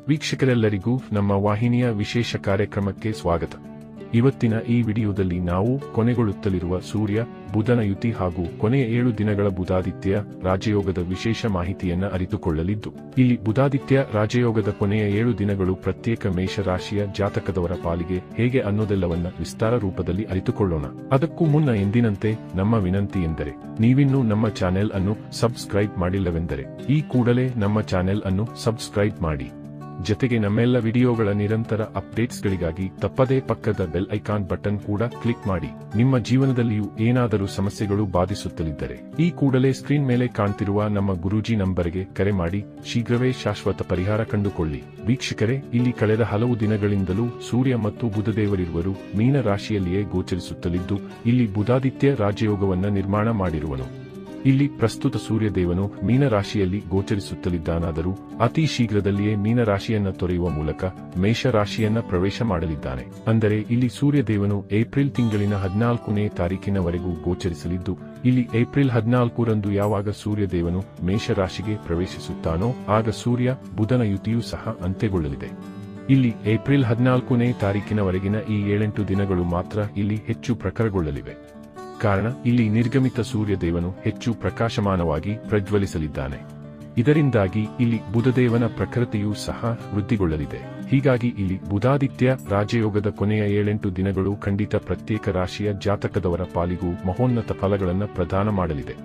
ವೀಕ್ಷಕರೆಲ್ಲರಿಗೂ ನಮ್ಮ ವಾಹಿನಿಯ ವಿಶೇಷ ಕಾರ್ಯಕ್ರಮಕ್ಕೆ ಸ್ವಾಗತ. ಇವತ್ತಿನ ಈ ವಿಡಿಯೋದಲ್ಲಿ ನಾವು ಕೊನೆಗೊಳ್ಳುತ್ತಲಿರುವ ಸೂರ್ಯ ಬುಧನ ಯುತಿ ಹಾಗೂ ಕೊನೆಯ 7 ದಿನಗಳ ಬುಧಾದಿತ್ಯ ರಾಜಯೋಗದ ವಿಶೇಷ ಮಾಹಿತಿಯನ್ನ ಅರಿತುಕೊಳ್ಳಲಿದ್ದು, ಇಲ್ಲಿ ಬುಧಾದಿತ್ಯ ರಾಜಯೋಗದ ಕೊನೆಯ 7 ದಿನಗಳು ಪ್ರತ್ಯೇಕ ಮೇಷರಾಶಿಯ ಜಾತಕದವರ ಪಾಲಿಗೆ ಹೇಗೆ ಅನ್ನೋದೆಲ್ಲವನ್ನ ವಿಸ್ತಾರ ರೂಪದಲ್ಲಿ ಅರಿತುಕೊಳ್ಳೋಣ. ಅದಕ್ಕೂ ಮುನ್ನ ಎಂದಿನಂತೆ ನಮ್ಮ ವಿನಂತಿ ಎಂದರೆ, ನೀವಿನ್ನೂ ನಮ್ಮ ಚಾನೆಲ್ ಅನ್ನು ಸಬ್ಸ್ಕ್ರೈಬ್ ಮಾಡಿಲ್ಲವೆಂದರೆ ಈ ಕೂಡಲೇ ನಮ್ಮ ಚಾನೆಲ್ ಅನ್ನು ಸಬ್ಸ್ಕ್ರೈಬ್ ಮಾಡಿ. ಜೊತೆಗೆ ನಮ್ಮೆಲ್ಲ ವಿಡಿಯೋಗಳ ನಿರಂತರ ಅಪ್ಡೇಟ್ಸ್ಗಳಿಗಾಗಿ ತಪ್ಪದೇ ಪಕ್ಕದ ಬೆಲ್ ಐಕಾನ್ ಬಟನ್ ಕೂಡ ಕ್ಲಿಕ್ ಮಾಡಿ. ನಿಮ್ಮ ಜೀವನದಲ್ಲಿಯೂ ಏನಾದರೂ ಸಮಸ್ಯೆಗಳು ಬಾಧಿಸುತ್ತಲಿದ್ದರೆ ಈ ಕೂಡಲೇ ಸ್ಕ್ರೀನ್ ಮೇಲೆ ಕಾಣ್ತಿರುವ ನಮ್ಮ ಗುರೂಜಿ ನಂಬರ್ಗೆ ಕರೆ ಮಾಡಿ ಶೀಘ್ರವೇ ಶಾಶ್ವತ ಪರಿಹಾರ ಕಂಡುಕೊಳ್ಳಿ. ವೀಕ್ಷಕರೇ, ಇಲ್ಲಿ ಕಳೆದ ಹಲವು ದಿನಗಳಿಂದಲೂ ಸೂರ್ಯ ಮತ್ತು ಬುಧದೇವರಿರುವರು ಮೀನ ರಾಶಿಯಲ್ಲಿಯೇ ಗೋಚರಿಸುತ್ತಲಿದ್ದು, ಇಲ್ಲಿ ಬುಧಾದಿತ್ಯ ರಾಜಯೋಗವನ್ನ ನಿರ್ಮಾಣ ಮಾಡಿರುವನು. ಇಲ್ಲಿ ಪ್ರಸ್ತುತ ಸೂರ್ಯದೇವನು ಮೀನರಾಶಿಯಲ್ಲಿ ಗೋಚರಿಸುತ್ತಲಿದ್ದಾನಾದರೂ ಅತಿ ಶೀಘ್ರದಲ್ಲಿಯೇ ಮೀನರಾಶಿಯನ್ನ ತೊರೆಯುವ ಮೂಲಕ ಮೇಷರಾಶಿಯನ್ನ ಪ್ರವೇಶ ಮಾಡಲಿದ್ದಾನೆ. ಅಂದರೆ ಇಲ್ಲಿ ಸೂರ್ಯದೇವನು ಏಪ್ರಿಲ್ ತಿಂಗಳಿನ 14ನೇ ತಾರೀಕಿನವರೆಗೂ ಗೋಚರಿಸಲಿದ್ದು, ಇಲ್ಲಿ ಏಪ್ರಿಲ್ 14ರಂದು ಯಾವಾಗ ಸೂರ್ಯದೇವನು ಮೇಷರಾಶಿಗೆ ಪ್ರವೇಶಿಸುತ್ತಾನೋ ಆಗ ಸೂರ್ಯ ಬುಧನ ಯುತಿಯೂ ಸಹ ಅಂತ್ಯಗೊಳ್ಳಲಿದೆ. ಇಲ್ಲಿ ಏಪ್ರಿಲ್ 14ನೇ ತಾರೀಕಿನವರೆಗಿನ ಈ 7-8 ದಿನಗಳು ಮಾತ್ರ ಇಲ್ಲಿ ಹೆಚ್ಚು ಪ್ರಖರಗೊಳ್ಳಲಿವೆ. ಕಾರಣ, ಇಲ್ಲಿ ನಿರ್ಗಮಿತ ಸೂರ್ಯದೇವನು ಹೆಚ್ಚು ಪ್ರಕಾಶಮಾನವಾಗಿ ಪ್ರಜ್ವಲಿಸಲಿದ್ದಾನೆ. ಇದರಿಂದಾಗಿ ಇಲ್ಲಿ ಬುಧದೇವನ ಪ್ರಖರತೆಯೂ ಸಹ ವೃದ್ಧಿಗೊಳ್ಳಲಿದೆ. ಹೀಗಾಗಿ ಇಲ್ಲಿ ಬುಧಾದಿತ್ಯ ರಾಜಯೋಗದ ಕೊನೆಯ 7-8 ದಿನಗಳು ಖಂಡಿತ ಪ್ರತ್ಯೇಕ ರಾಶಿಯ ಜಾತಕದವರ ಪಾಲಿಗೂ ಮಹೋನ್ನತ ಫಲಗಳನ್ನು ಪ್ರದಾನ ಮಾಡಲಿದೆ.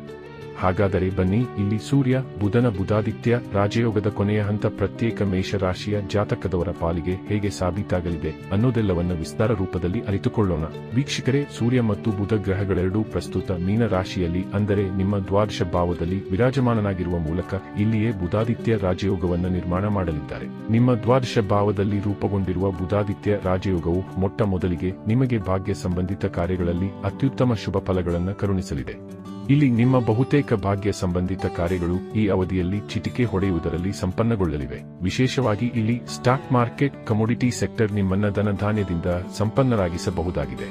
ಹಾಗಾದರೆ ಬನ್ನಿ, ಇಲ್ಲಿ ಸೂರ್ಯ ಬುಧನ ಬುಧಾದಿತ್ಯ ರಾಜಯೋಗದ ಕೊನೆಯ ಹಂತ ಪ್ರತ್ಯೇಕ ಮೇಷರಾಶಿಯ ಜಾತಕದವರ ಪಾಲಿಗೆ ಹೇಗೆ ಸಾಬೀತಾಗಲಿದೆ ಅನ್ನೋದೆಲ್ಲವನ್ನ ವಿಸ್ತಾರ ರೂಪದಲ್ಲಿ ಅರಿತುಕೊಳ್ಳೋಣ. ವೀಕ್ಷಕರೇ, ಸೂರ್ಯ ಮತ್ತು ಬುಧ ಗ್ರಹಗಳೆರಡೂ ಪ್ರಸ್ತುತ ಮೀನ ರಾಶಿಯಲ್ಲಿ, ಅಂದರೆ ನಿಮ್ಮ ದ್ವಾದಶ ಭಾವದಲ್ಲಿ ವಿರಾಜಮಾನನಾಗಿರುವ ಮೂಲಕ ಇಲ್ಲಿಯೇ ಬುಧಾದಿತ್ಯ ರಾಜಯೋಗವನ್ನು ನಿರ್ಮಾಣ ಮಾಡಲಿದ್ದಾರೆ. ನಿಮ್ಮ ದ್ವಾದಶ ಭಾವದಲ್ಲಿ ರೂಪುಗೊಂಡಿರುವ ಬುಧಾದಿತ್ಯ ರಾಜಯೋಗವು ಮೊಟ್ಟ ಮೊದಲಿಗೆ ನಿಮಗೆ ಭಾಗ್ಯ ಸಂಬಂಧಿತ ಕಾರ್ಯಗಳಲ್ಲಿ ಅತ್ಯುತ್ತಮ ಶುಭ ಫಲಗಳನ್ನು ಕರುಣಿಸಲಿದೆ. ಇಲ್ಲಿ ನಿಮ್ಮ ಬಹುತೇಕ ಭಾಗ್ಯ ಸಂಬಂಧಿತ ಕಾರ್ಯಗಳು ಈ ಅವಧಿಯಲ್ಲಿ ಚಿಟಿಕೆ ಹೊಡೆಯುವುದರಲ್ಲಿ ಸಂಪನ್ನಗೊಳ್ಳಲಿವೆ. ವಿಶೇಷವಾಗಿ ಇಲ್ಲಿ ಸ್ಟಾಕ್ ಮಾರ್ಕೆಟ್, ಕಮೋಡಿಟಿ ಸೆಕ್ಟರ್ ನಿಮ್ಮನ್ನ ಧನಧಾನ್ಯದಿಂದ ಸಂಪನ್ನರಾಗಿಸಬಹುದಾಗಿದೆ.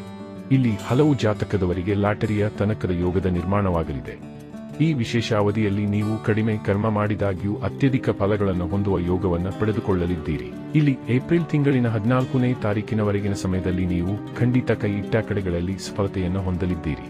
ಇಲ್ಲಿ ಹಲವು ಜಾತಕದವರಿಗೆ ಲಾಟರಿಯ ತನಕದ ಯೋಗದ ನಿರ್ಮಾಣವಾಗಲಿದೆ. ಈ ವಿಶೇಷ ಅವಧಿಯಲ್ಲಿ ನೀವು ಕಡಿಮೆ ಕರ್ಮ ಮಾಡಿದಾಗ್ಯೂ ಅತ್ಯಧಿಕ ಫಲಗಳನ್ನು ಹೊಂದುವ ಯೋಗವನ್ನು ಪಡೆದುಕೊಳ್ಳಲಿದ್ದೀರಿ. ಇಲ್ಲಿ ಏಪ್ರಿಲ್ ತಿಂಗಳಿನ 14ನೇ ತಾರೀಕಿನವರೆಗಿನ ಸಮಯದಲ್ಲಿ ನೀವು ಖಂಡಿತ ಕೈ ಇಟ್ಟ ಕಡೆಗಳಲ್ಲಿ ಸಫಲತೆಯನ್ನು ಹೊಂದಲಿದ್ದೀರಿ.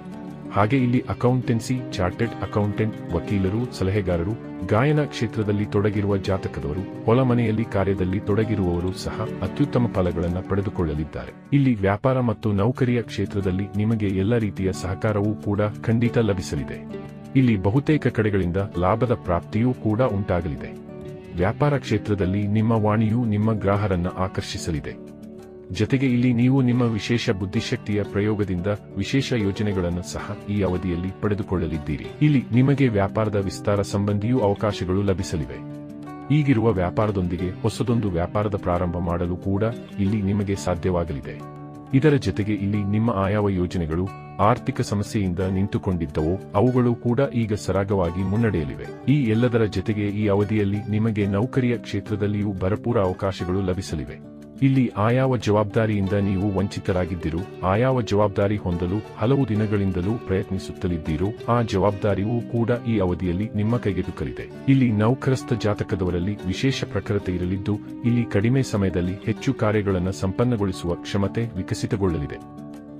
ಹಾಗೆ ಇಲ್ಲಿ ಅಕೌಂಟೆನ್ಸಿ, ಚಾರ್ಟೆಡ್ ಅಕೌಂಟೆಂಟ್, ವಕೀಲರು, ಸಲಹೆಗಾರರು, ಗಾಯನ ಕ್ಷೇತ್ರದಲ್ಲಿ ತೊಡಗಿರುವ ಜಾತಕದವರು, ಹೊಲ ಮನೆಯಲ್ಲಿ ಕಾರ್ಯದಲ್ಲಿ ತೊಡಗಿರುವವರು ಸಹ ಅತ್ಯುತ್ತಮ ಫಲಗಳನ್ನು ಪಡೆದುಕೊಳ್ಳಲಿದ್ದಾರೆ. ಇಲ್ಲಿ ವ್ಯಾಪಾರ ಮತ್ತು ನೌಕರಿಯ ಕ್ಷೇತ್ರದಲ್ಲಿ ನಿಮಗೆ ಎಲ್ಲ ರೀತಿಯ ಸಹಕಾರವೂ ಕೂಡ ಖಂಡಿತ ಲಭಿಸಲಿದೆ. ಇಲ್ಲಿ ಬಹುತೇಕ ಕಡೆಗಳಿಂದ ಲಾಭದ ಪ್ರಾಪ್ತಿಯೂ ಕೂಡ ಉಂಟಾಗಲಿದೆ. ವ್ಯಾಪಾರ ಕ್ಷೇತ್ರದಲ್ಲಿ ನಿಮ್ಮ ವಾಣಿಯು ನಿಮ್ಮ ಗ್ರಾಹಕರನ್ನ ಆಕರ್ಷಿಸಲಿದೆ. ಜೊತೆಗೆ ಇಲ್ಲಿ ನೀವು ನಿಮ್ಮ ವಿಶೇಷ ಬುದ್ಧಿಶಕ್ತಿಯ ಪ್ರಯೋಗದಿಂದ ವಿಶೇಷ ಯೋಜನೆಗಳನ್ನು ಸಹ ಈ ಅವಧಿಯಲ್ಲಿ ಪಡೆದುಕೊಳ್ಳಲಿದ್ದೀರಿ. ಇಲ್ಲಿ ನಿಮಗೆ ವ್ಯಾಪಾರದ ವಿಸ್ತಾರ ಸಂಬಂಧಿಯೂ ಅವಕಾಶಗಳು ಲಭಿಸಲಿವೆ. ಈಗಿರುವ ವ್ಯಾಪಾರದೊಂದಿಗೆ ಹೊಸದೊಂದು ವ್ಯಾಪಾರದ ಪ್ರಾರಂಭ ಮಾಡಲು ಕೂಡ ಇಲ್ಲಿ ನಿಮಗೆ ಸಾಧ್ಯವಾಗಲಿದೆ. ಇದರ ಜೊತೆಗೆ ಇಲ್ಲಿ ನಿಮ್ಮ ಆಯಾವ ಯೋಜನೆಗಳು ಆರ್ಥಿಕ ಸಮಸ್ಯೆಯಿಂದ ನಿಂತುಕೊಂಡಿದ್ದವೋ ಅವುಗಳು ಕೂಡ ಈಗ ಸರಾಗವಾಗಿ ಮುನ್ನಡೆಯಲಿವೆ. ಈ ಎಲ್ಲದರ ಜೊತೆಗೆ ಈ ಅವಧಿಯಲ್ಲಿ ನಿಮಗೆ ನೌಕರಿಯ ಕ್ಷೇತ್ರದಲ್ಲಿಯೂ ಭರಪೂರ ಅವಕಾಶಗಳು ಲಭಿಸಲಿವೆ. ಇಲ್ಲಿ ಆಯಾವ ಜವಾಬ್ದಾರಿಯಿಂದ ನೀವು ವಂಚಿತರಾಗಿದ್ದಿರೋ, ಆಯಾವ ಜವಾಬ್ದಾರಿ ಹೊಂದಲು ಹಲವು ದಿನಗಳಿಂದಲೂ ಪ್ರಯತ್ನಿಸುತ್ತಲಿದ್ದೀರೋ ಆ ಜವಾಬ್ದಾರಿಯೂ ಕೂಡ ಈ ಅವಧಿಯಲ್ಲಿ ನಿಮ್ಮ ಕೈಗೆ ದೊರಕಲಿದೆ. ಇಲ್ಲಿ ನೌಕರಸ್ಥ ಜಾತಕದವರಲ್ಲಿ ವಿಶೇಷ ಪ್ರಖರತೆ ಇರಲಿದ್ದು, ಇಲ್ಲಿ ಕಡಿಮೆ ಸಮಯದಲ್ಲಿ ಹೆಚ್ಚು ಕಾರ್ಯಗಳನ್ನು ಸಂಪನ್ನಗೊಳಿಸುವ ಕ್ಷಮತೆ ವಿಕಸಿತಗೊಳ್ಳಲಿದೆ.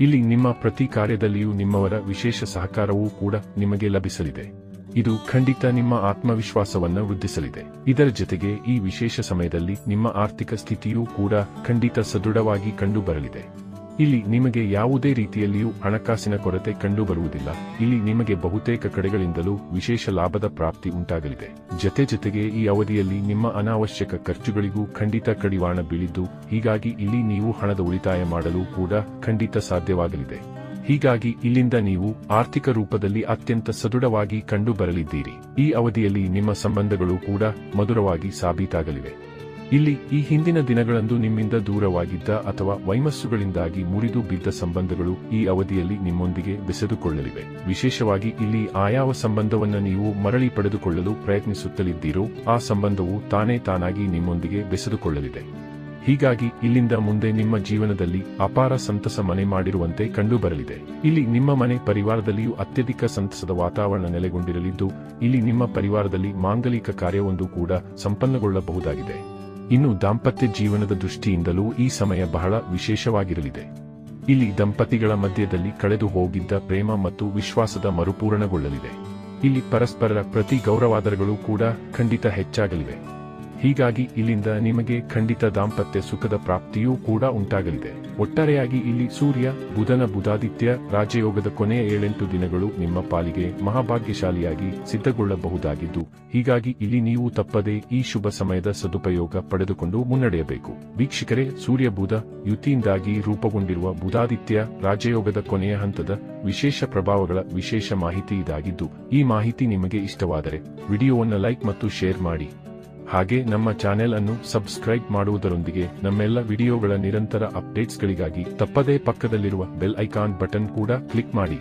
ಇಲ್ಲಿ ನಿಮ್ಮ ಪ್ರತಿ ಕಾರ್ಯದಲ್ಲಿಯೂ ನಿಮ್ಮವರ ವಿಶೇಷ ಸಹಕಾರವೂ ಕೂಡ ನಿಮಗೆ ಲಭಿಸಲಿದೆ. ಇದು ಖಂಡಿತ ನಿಮ್ಮ ಆತ್ಮವಿಶ್ವಾಸವನ್ನು ವೃದ್ಧಿಸಲಿದೆ. ಇದರ ಜೊತೆಗೆ ಈ ವಿಶೇಷ ಸಮಯದಲ್ಲಿ ನಿಮ್ಮ ಆರ್ಥಿಕ ಸ್ಥಿತಿಯೂ ಕೂಡ ಖಂಡಿತ ಸದೃಢವಾಗಿ ಕಂಡುಬರಲಿದೆ. ಇಲ್ಲಿ ನಿಮಗೆ ಯಾವುದೇ ರೀತಿಯಲ್ಲಿಯೂ ಹಣಕಾಸಿನ ಕೊರತೆ ಕಂಡುಬರುವುದಿಲ್ಲ. ಇಲ್ಲಿ ನಿಮಗೆ ಬಹುತೇಕ ಕಡೆಗಳಿಂದಲೂ ವಿಶೇಷ ಲಾಭದ ಪ್ರಾಪ್ತಿ ಉಂಟಾಗಲಿದೆ. ಜೊತೆಗೆ ಈ ಅವಧಿಯಲ್ಲಿ ನಿಮ್ಮ ಅನಾವಶ್ಯಕ ಖರ್ಚುಗಳಿಗೂ ಖಂಡಿತ ಕಡಿವಾಣ ಬೀಳಿದ್ದು, ಹೀಗಾಗಿ ಇಲ್ಲಿ ನೀವು ಹಣದ ಉಳಿತಾಯ ಮಾಡಲು ಕೂಡ ಖಂಡಿತ ಸಾಧ್ಯವಾಗಲಿದೆ. ಹೀಗಾಗಿ ಇಲ್ಲಿಂದ ನೀವು ಆರ್ಥಿಕ ರೂಪದಲ್ಲಿ ಅತ್ಯಂತ ಸದೃಢವಾಗಿ ಕಂಡು ಬರಲಿದ್ದೀರಿ. ಈ ಅವಧಿಯಲ್ಲಿ ನಿಮ್ಮ ಸಂಬಂಧಗಳು ಕೂಡ ಮಧುರವಾಗಿ ಸಾಬೀತಾಗಲಿವೆ. ಇಲ್ಲಿ ಈ ಹಿಂದಿನ ದಿನಗಳಂದು ನಿಮ್ಮಿಂದ ದೂರವಾಗಿದ್ದ ಅಥವಾ ವೈಮಸ್ಸುಗಳಿಂದಾಗಿ ಮುರಿದು ಬಿದ್ದ ಸಂಬಂಧಗಳು ಈ ಅವಧಿಯಲ್ಲಿ ನಿಮ್ಮೊಂದಿಗೆ ಬೆಸೆದುಕೊಳ್ಳಲಿವೆ. ವಿಶೇಷವಾಗಿ ಇಲ್ಲಿ ಆಯಾವ ಸಂಬಂಧವನ್ನು ನೀವು ಮರಳಿ ಪಡೆದುಕೊಳ್ಳಲು ಪ್ರಯತ್ನಿಸುತ್ತಲಿದ್ದೀರೋ ಆ ಸಂಬಂಧವು ತಾನಾಗಿ ನಿಮ್ಮೊಂದಿಗೆ ಬೆಸೆದುಕೊಳ್ಳಲಿದೆ. ಹೀಗಾಗಿ ಇಲ್ಲಿಂದ ಮುಂದೆ ನಿಮ್ಮ ಜೀವನದಲ್ಲಿ ಅಪಾರ ಸಂತಸ ಮನೆ ಮಾಡಿರುವಂತೆ ಕಂಡುಬರಲಿದೆ. ಇಲ್ಲಿ ನಿಮ್ಮ ಮನೆ ಪರಿವಾರದಲ್ಲಿಯೂ ಅತ್ಯಧಿಕ ಸಂತಸದ ವಾತಾವರಣ ನೆಲೆಗೊಂಡಿರಲಿದ್ದು, ಇಲ್ಲಿ ನಿಮ್ಮ ಪರಿವಾರದಲ್ಲಿ ಮಾಂಗಲಿಕ ಕಾರ್ಯವೊಂದು ಕೂಡ ಸಂಪನ್ನಗೊಳ್ಳಬಹುದಾಗಿದೆ. ಇನ್ನು ದಾಂಪತ್ಯ ಜೀವನದ ದೃಷ್ಟಿಯಿಂದಲೂ ಈ ಸಮಯ ಬಹಳ ವಿಶೇಷವಾಗಿರಲಿದೆ. ಇಲ್ಲಿ ದಂಪತಿಗಳ ಮಧ್ಯದಲ್ಲಿ ಕಳೆದು ಹೋಗಿದ್ದ ಪ್ರೇಮ ಮತ್ತು ವಿಶ್ವಾಸದ ಮರುಪೂರಣಗೊಳ್ಳಲಿದೆ. ಇಲ್ಲಿ ಪರಸ್ಪರರ ಪ್ರತಿ ಗೌರವಾದರಗಳು ಕೂಡ ಖಂಡಿತ ಹೆಚ್ಚಾಗಲಿವೆ. ಹೀಗಾಗಿ ಇಲ್ಲಿಂದ ನಿಮಗೆ ಖಂಡಿತ ದಾಂಪತ್ಯ ಸುಖದ ಪ್ರಾಪ್ತಿಯೂ ಕೂಡ ಉಂಟಾಗಲಿದೆ. ಒಟ್ಟಾರೆಯಾಗಿ ಇಲ್ಲಿ ಸೂರ್ಯ ಬುಧನ ಬುಧಾದಿತ್ಯ ರಾಜಯೋಗದ ಕೊನೆಯ 7-8 ದಿನಗಳು ನಿಮ್ಮ ಪಾಲಿಗೆ ಮಹಾಭಾಗ್ಯಶಾಲಿಯಾಗಿ ಸಿದ್ಧಗೊಳ್ಳಬಹುದಾಗಿದ್ದು, ಹೀಗಾಗಿ ಇಲ್ಲಿ ನೀವು ತಪ್ಪದೇ ಈ ಶುಭ ಸಮಯದ ಸದುಪಯೋಗ ಪಡೆದುಕೊಂಡು ಮುನ್ನಡೆಯಬೇಕು. ವೀಕ್ಷಕರೇ, ಸೂರ್ಯ ಬುಧ ಯುತಿಯಿಂದಾಗಿ ರೂಪುಗೊಂಡಿರುವ ಬುಧಾದಿತ್ಯ ರಾಜಯೋಗದ ಕೊನೆಯ ಹಂತದ ವಿಶೇಷ ಪ್ರಭಾವಗಳ ವಿಶೇಷ ಮಾಹಿತಿ ಇದಾಗಿದ್ದು, ಈ ಮಾಹಿತಿ ನಿಮಗೆ ಇಷ್ಟವಾದರೆ ವಿಡಿಯೋವನ್ನು ಲೈಕ್ ಮತ್ತು ಶೇರ್ ಮಾಡಿ. ಹಾಗೆ ನಮ್ಮ ಚಾನೆಲ್ ಅನ್ನು ಸಬ್ಸ್ಕ್ರೈಬ್ ಮಾಡುವುದರೊಂದಿಗೆ ನಮ್ಮೆಲ್ಲ ವಿಡಿಯೋಗಳ ನಿರಂತರ ಅಪ್ಡೇಟ್ಸ್ಗಳಿಗಾಗಿ ತಪ್ಪದೇ ಪಕ್ಕದಲ್ಲಿರುವ ಬೆಲ್ ಐಕಾನ್ ಬಟನ್ ಕೂಡ ಕ್ಲಿಕ್ ಮಾಡಿ.